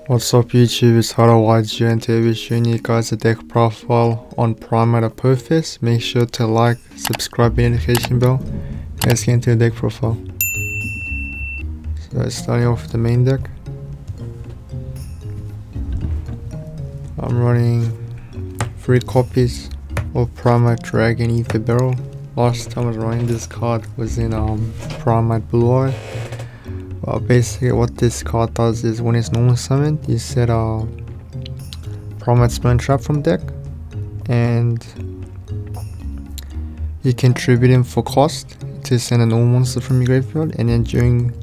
What's up YouTube, it's HarderYG and today we're showing you guys the deck profile on Primite Apophis. Make sure to like, subscribe and notification bell. Let's get into the deck profile. So starting off with the main deck. I'm running 3 copies of Primite Dragon Ether Barrel. Last time I was running this card was in Primite Blue Eye. Basically what this card does is when it's normal summoned, you set a Primite Spell Trap from deck and you can tribute him for cost to send a normal monster from your graveyard, and then during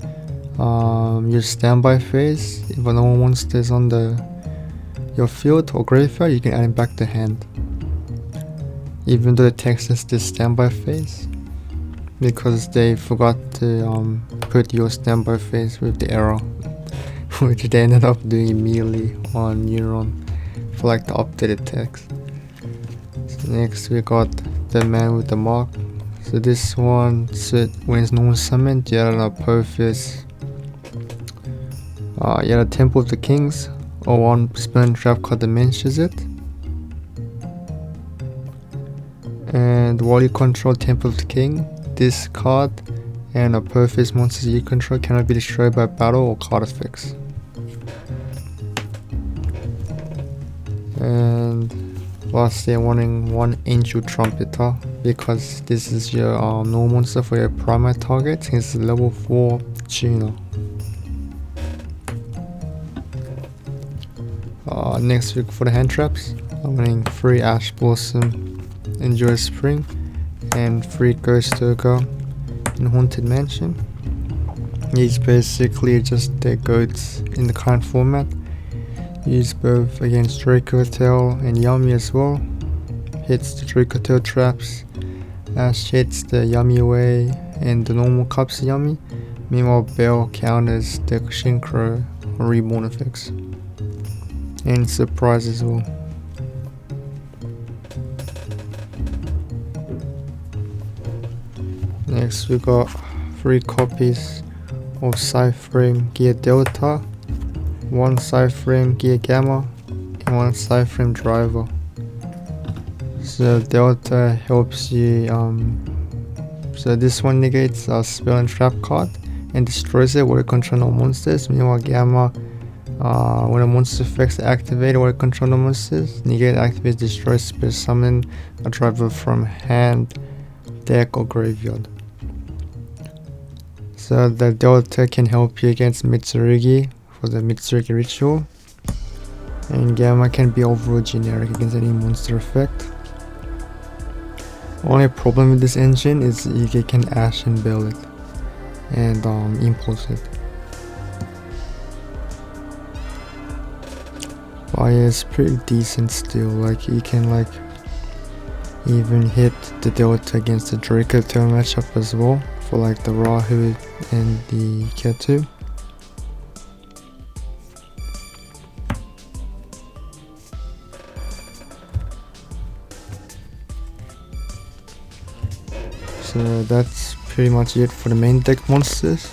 your standby phase, if a normal monster is on your field or graveyard, you can add him back to hand. Even though the text is the standby phase, because they forgot to put your standby phase with the arrow, which they ended up doing immediately on Neuron for like the updated text. So next we got the man with the mark. So this one, so when it's normal summoned, you had an Apophis, you had a Temple of the Kings, or one spell and trap card that mentions it. And while you control Temple of the King, this card and Apophis monsters you control cannot be destroyed by battle or card effects. And lastly, I'm running 1 Angel Trumpeter because this is your normal monster for your Primite target. It's level 4 tuner. Next week for the hand traps, I'm running 3 Ash Blossom, Enjoy Spring, and 3 Ghost Ogre in Haunted Mansion. These basically just the goats in the current format. Use both against Draco Tail and Yummy as well. Hits the Draco Tail traps, Ash hits the Yummy away and the normal cups Yummy. Meanwhile Bell counters the Shinkro Reborn effects. And Surprise as well. Next we got 3 copies of Cyframe Gear Delta, 1 Cyframe Gear Gamma, and 1 Cyframe Driver. So Delta helps you, so this one negates a spell and trap card and destroys it while you control no monsters. Meanwhile Gamma, when a monster effects activate while you control no monsters, negate activates, destroys, spell summon a driver from hand, deck or graveyard. So the Delta can help you against Mitsurugi for the Mitsurugi ritual, and Gamma can be overall generic against any monster effect. Only problem with this engine is you can Ash and Bell it and impulse it. But yeah, it's pretty decent still. Like you can like even hit the Delta against the Draco Tail matchup as well, for like the Rahu and the Ketu. So that's pretty much it for the main deck monsters.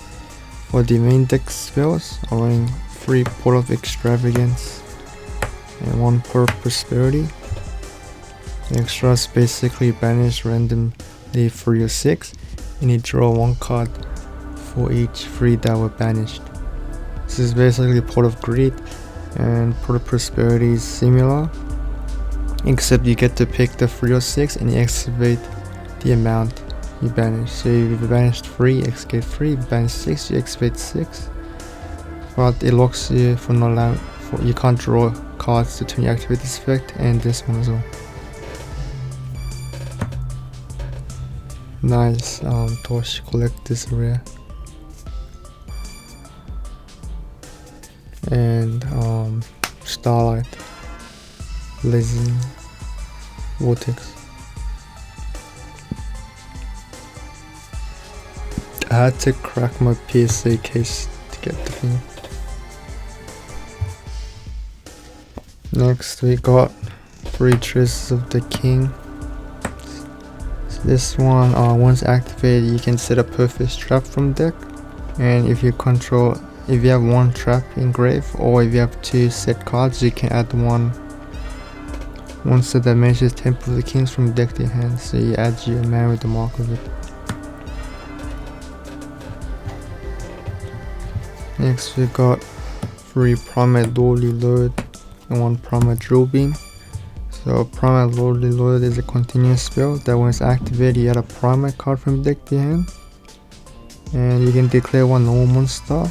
For the main deck spells, I'm running 3 Port of Extravagance and 1 Port of Prosperity. The extras basically banish randomly 3 or 6, and you draw 1 card for each 3 that were banished. This is basically Port of Greed, and Port of Prosperity is similar, except you get to pick the 3 or 6 and you excavate the amount you banish. So if you banished 3, you excavate 3, if you banished 6, you excavate 6. But it locks you for not allowing, you can't draw cards to turn you activate this effect, and this one as well. Nice Tosh collect this rare. And Starlight, Blazing Vortex. I had to crack my PSA case to get the thing. Next we got 3 Traces of the King. This one, once activated, you can set a Apophis trap from deck, and if you control if you have one trap engraved, or if you have 2 set cards, you can add one monster that matches Temple of the Kings from the deck to your hand. So you add your man with the mark of it. Next we got 3 Primite Lordly Load and 1 Primite Drill Beam. So Primite Lordly Load is a continuous spell that when it's activated you add a Primite card from the deck to your hand. And you can declare 1 normal monster.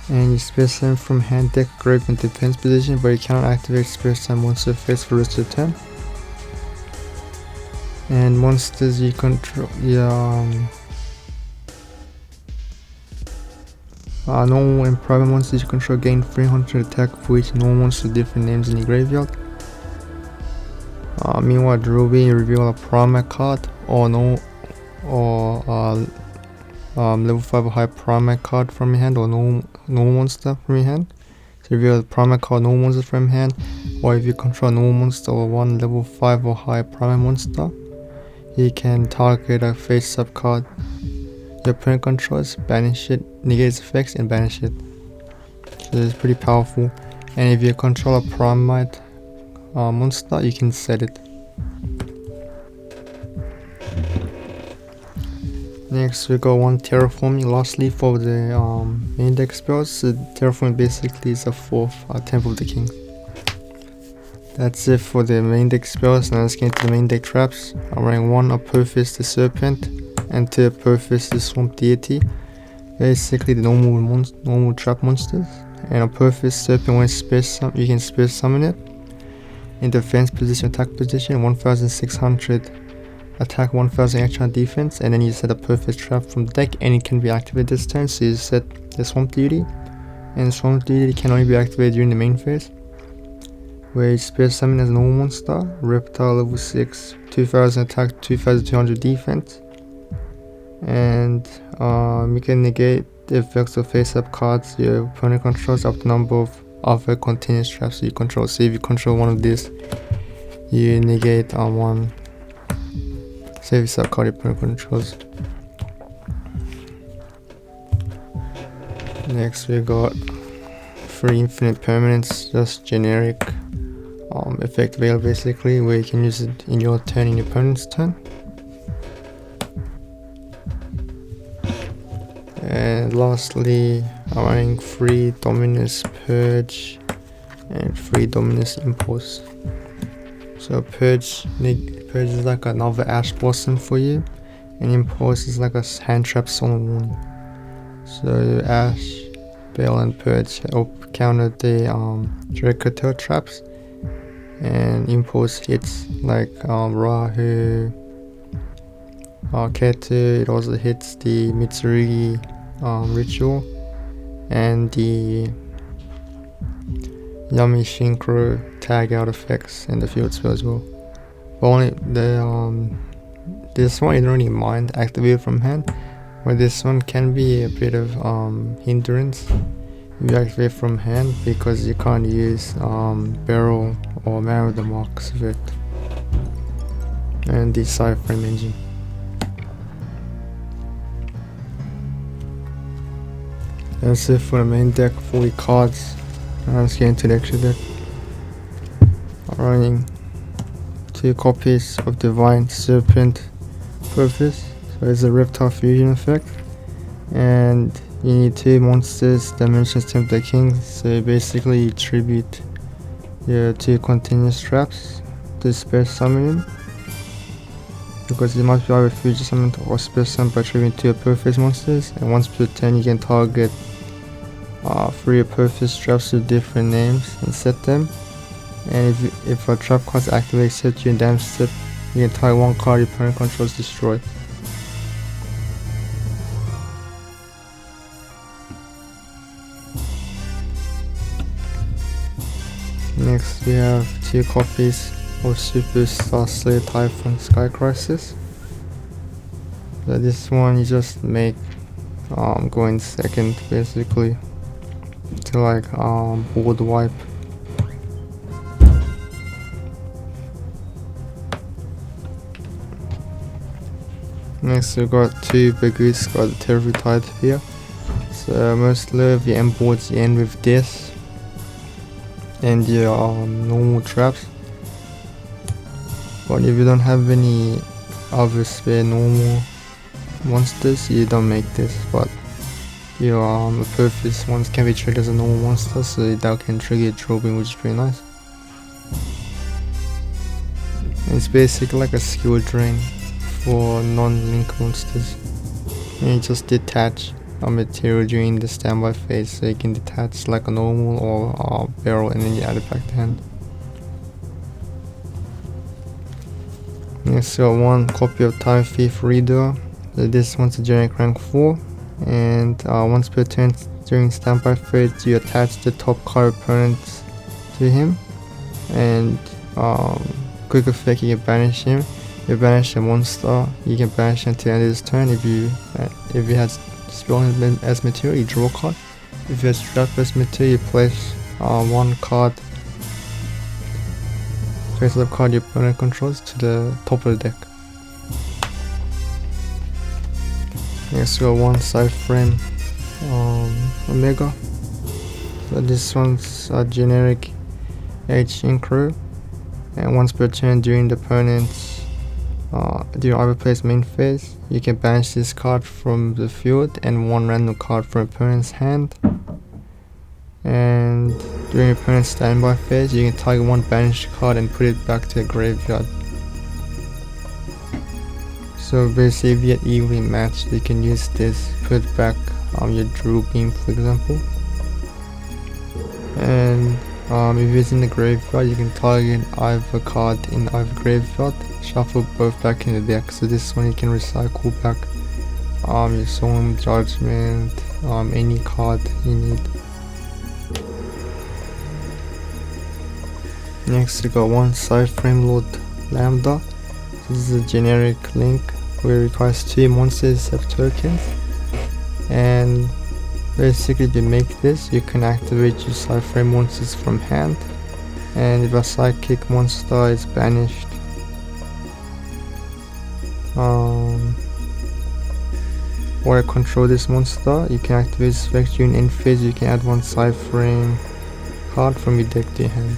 And you space them from hand, deck, grave, and defense position, but you cannot activate space time monster effects for the rest of the turn. And monsters you control, normal and private monsters you control gain 300 attack for each normal monster with different names in your graveyard. Meanwhile, Drill Beam, you reveal a Primite card or level 5 or high Primite card from your hand, or normal monster from your hand. So reveal a Primite card, normal monster from your hand, or if you control a normal monster or 1 level 5 or high Primite monster, you can target a face-up card your opponent controls, banish it, negate its effects, and banish it. So it's pretty powerful. And if you control a Primite monster, you can set it. Next we got 1 Terraforming. Lastly for the main deck spells, so Terraforming basically is a 4th Temple of the King. That's it for the main deck spells. Now let's get into the main deck traps. I'm running 1 Apophis the Serpent and 2 Apophis the Swamp Deity. Basically the normal trap monsters. And Apophis Serpent, when you can space summon it. In defense position, attack position, 1600 attack, 1000 extra defense, and then you set a Apophis trap from the deck and it can be activated this turn. So you set the Swamp Deity, and the Swamp Deity can only be activated during the main phase, where you space summon as a normal monster, Reptile level 6, 2000 attack, 2200 defense, and you can negate the effects of face-up cards your opponent controls up to the number of other continuous traps you control. So if you control one of these, you negate one face-up card your opponent controls. Next we got 3 infinite permanents, just generic effect veil basically, where you can use it in your turn, in your opponent's turn. And lastly, I'm running 3 Dominus Purge and 3 Dominus Impulse. So Purge is like another Ash Blossom for you, and Impulse is like a hand trap Solemn Warning. So Ash, Veil, and Purge help counter the Dracotail traps, and Impulse hits like Rahu, Ketu. It also hits the Mitsurugi ritual and the Yami Shinkro tag out effects and the field spell as well. But only the this one you don't really mind activated from hand, but this one can be a bit of hindrance if you activate from hand, because you can't use barrel or man with the marks of it and the Cypherframe engine. That's it for the main deck, 40 cards. Now let's get into the extra deck. I'm running 2 copies of Divine Serpent Apophis. So it's a Reptile Fusion effect. And you need 2 monsters, Dimensions Temple of the King. So basically you tribute your 2 continuous traps to space summon, because it must be either future summoned or space summoned by triggering 2 Apophis monsters, and once per turn you can target 3 Apophis traps with different names and set them. And if a trap card is activated, set you in damage step, you can target 1 card your opponent controls destroyed. Next we have 2 copies of Superstar Slayer Typhon Sky Crisis. So this one you just make go in second basically to like board wipe. Next we got 2 Bagus, got the Terrible Tide here. So So mostly if you boards, you end with this and your normal traps. But if you don't have any other spare normal monsters, you don't make this. But your Apophis ones can be triggered as a normal monster, so that can trigger dropping, which is pretty nice. And it's basically like a skill drain for non-link monsters. And you just detach a material during the standby phase, so you can detach like a normal or a barrel and then you add it back to hand. Next, got one copy of Time Thief Reader. So this one's a generic rank 4, and once per turn during standby phase, you attach the top card opponent to him, and quick effect, you can banish him. If you banish a monster, you can banish him to the end of his turn. If he has spell as material, you draw a card. If he has trap as material, you place one card, face up card your opponent controls to the top of the deck. Next we got one side frame Omega. So this one's a generic H crew, and once per turn during the opponent's during either player's main phase, you can banish this card from the field and one random card from opponent's hand. And during opponent's standby phase, you can target one banished card and put it back to the graveyard. So basically, if you get evenly matched, you can use this, put back your Drew Beam, for example. And if it's in the graveyard, you can target either card in either graveyard, shuffle both back in the deck. So this one you can recycle back your Solemn Judgment, any card you need. Next we got one side frame Lord Lambda. This is a generic link where it requires 2 monsters except tokens, and basically if you make this, you can activate your side frame monsters from hand, and if a sidekick monster is banished, or I control this monster, you can activate this effect during end phase. You can add one side frame card from your deck to your hand.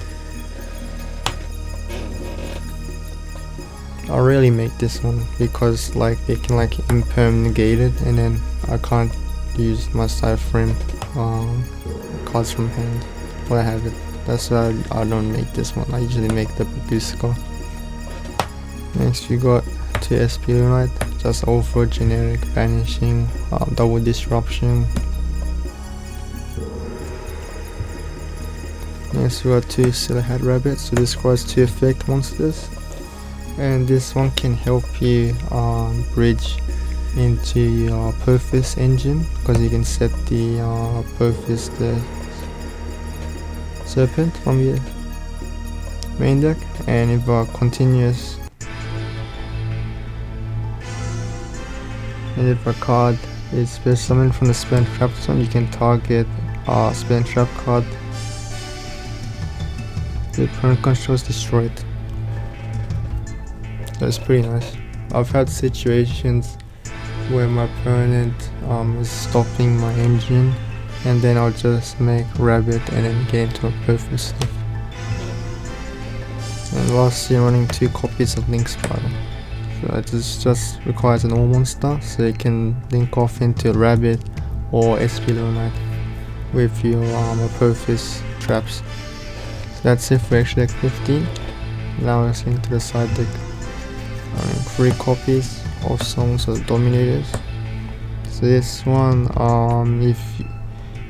I really make this one because like they can like imperm negate it, and then I can't use my side frame cards from hand when I have it. That's why I don't make this one. I usually make the Baguska. Next we got 2 Epilogue, just over generic banishing, double disruption. Next we got 2 Silhouette Rabbits. So this requires 2 effect monsters, and this one can help you bridge into your Apophis engine, because you can set the Apophis, the serpent, from your main deck, and if a continuous, and if a card is special summoned from the spell and trap zone, you can target a spell and trap card the opponent controls, destroy it. That's pretty nice. I've had situations where my opponent is stopping my engine, and then I'll just make rabbit and then get into a perfect stuff. And lastly, I'm running 2 copies of Link Spider. So this just requires a normal monster, so you can link off into a rabbit or Epilogue with your Apophis traps. So that's it for extra deck 15. Now let's link to the side deck. 3 copies of Songs of the Dominators. So this one, if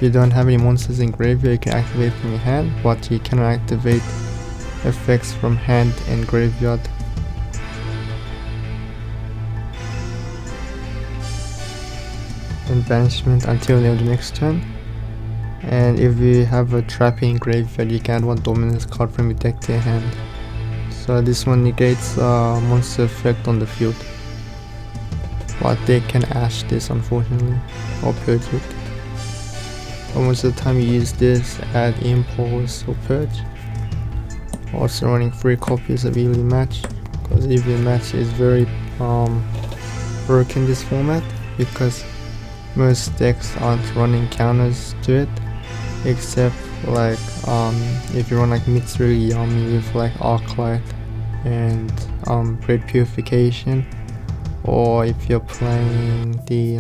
you don't have any monsters in graveyard, you can activate from your hand, but you cannot activate effects from hand and graveyard. And banishment until the end of the next turn. And if you have a trap in graveyard, you can add one dominance card from your deck to your hand. So this one negates monster effect on the field, but they can ash this unfortunately, or purge it. But most of the time you use this, add impulse or purge. Also running 3 copies of Evenly Match, because Evenly Match is very broken this format, because most decks aren't running counters to it, except like if you run like Mitsuru Yami with like Arclight and Great Purification, or if you're playing the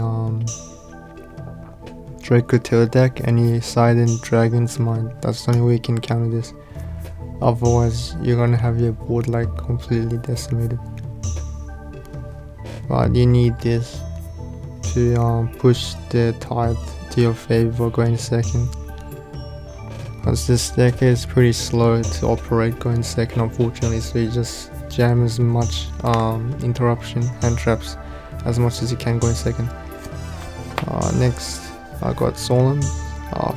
Draco Tail deck and you side in Dragon's Mind, that's the only way you can counter this. Otherwise you're gonna have your board like completely decimated. But you need this to push the tide to your favor going second, because this deck is pretty slow to operate going second, unfortunately, so you just jam as much interruption and traps as much as you can going second. Next I got Solemn,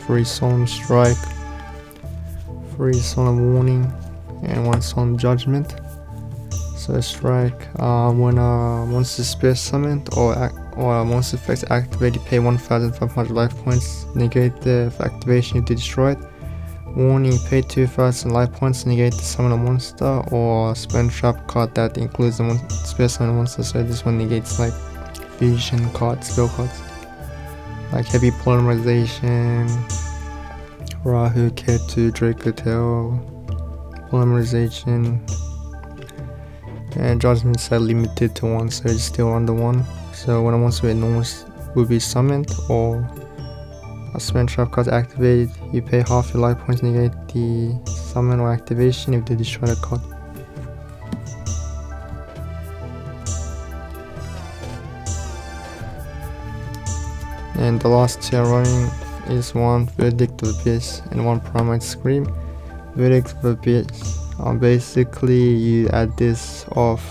free Solemn Strike, free Solemn Warning, and 1 Solemn Judgment. So strike, when a monster spell summoned or a monster effect activate, you pay 1,500 life points, negate the activation to destroy it. Warning, you pay 2,000 life points, negate the summon a monster or spell trap card that includes the spell summon monster. So this one negates like fusion cards, spell cards, like Heavy Polymerization, Rahu, Ketu, Draco Tail, Polymerization, and Judgment set limited to 1, so it's still under 1. So when a monster with enormous will be summoned or a spell trap card activated, you pay half your life points, negate the summon or activation if they destroy the card. And the last 2 I'm running is 1 Verdict of the Abyss and 1 Primite Scream. Verdict of the Abyss, basically you add this off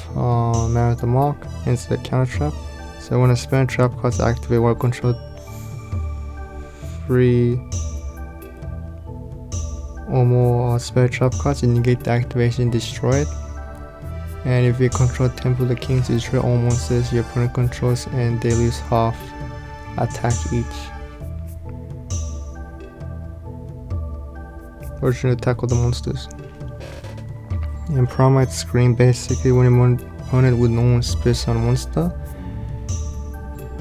Merit the Mark into the counter trap. So when a spell trap card activate while control 3 or more spell trap cards, you negate the activation, destroy it. And if you control Temple of the King, to destroy all monsters your opponent controls and they lose half attack each. Version attack of the monsters. And Primite Scream, basically when an opponent with normal space on a monster,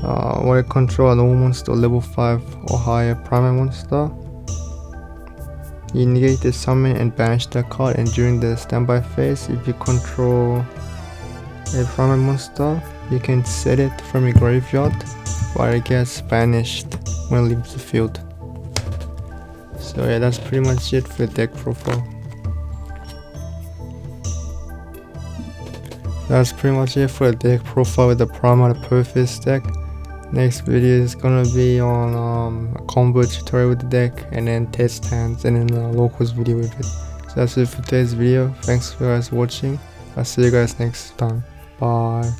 while you control a normal monster or level 5 or higher Primite monster, you negate the summon and banish that card, and during the standby phase, if you control a Primite monster, you can set it from your graveyard while it gets banished when it leaves the field. So yeah, that's pretty much it for the deck profile. That's pretty much it for the deck profile with the Primite Apophis deck. Next video is gonna be on a combo tutorial with the deck, and then test hands, and then a locals video with it. So that's it for today's video. Thanks for guys watching. I'll see you guys next time. Bye.